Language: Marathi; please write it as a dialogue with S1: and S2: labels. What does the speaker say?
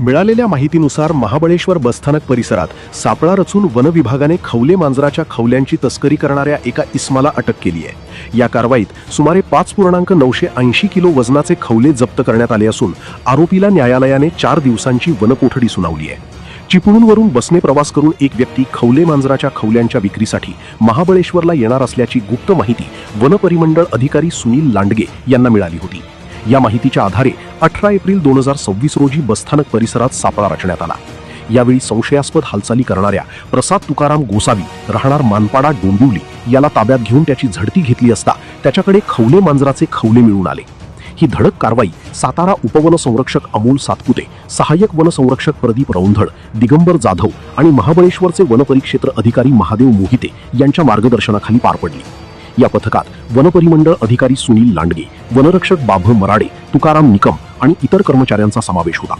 S1: मिळालेल्या माहितीनुसार महाबळेश्वर बसस्थानक परिसरात सापळा रचून वन विभागाने खवले मांजराच्या खवल्यांची तस्करी करणाऱ्या एका इस्माला अटक केली आहे। या कारवाईत सुमारे 5.980 किलो वजनाचे खवले जप्त करण्यात आले असून आरोपीला न्यायालयाने 4 दिवसांची वनकोठडी सुनावली आहे। चिपळूणवरून बसने प्रवास करून एक व्यक्ती खवले मांजराच्या खवल्यांच्या विक्रीसाठी महाबळेश्वरला येणार असल्याची गुप्त माहिती वनपरिमंडळ अधिकारी सुनील लांडगे यांना मिळाली होती। या माहितीच्या आधारे 18 एप्रिल 2026 रोजी बसस्थानक परिसरात सापळा रचण्यात आला। यावेळी संशयास्पद हालचाली करणाऱ्या प्रसाद तुकाराम गोसावी राहणार मानपाडा डोंबिवली याला ताब्यात घेऊन त्याची झडती घेतली असता त्याच्याकडे खवले मांजराचे खवले मिळून आले। ही धडक कारवाई सातारा उपवन संरक्षक अमोल सातपुते, सहाय्यक वन संरक्षक प्रदीप रौंधड, दिगंबर जाधव आणि महाबळेश्वरचे वनपरिक्षेत्र अधिकारी महादेव मोहिते यांच्या मार्गदर्शनाखाली पार पडली। या पथकात वनपरिमंडळ अधिकारी सुनील लांडगे, वनरक्षक बाभ मराडे, तुकाराम निकम आणि इतर कर्मचाऱ्यांचा समावेश होता।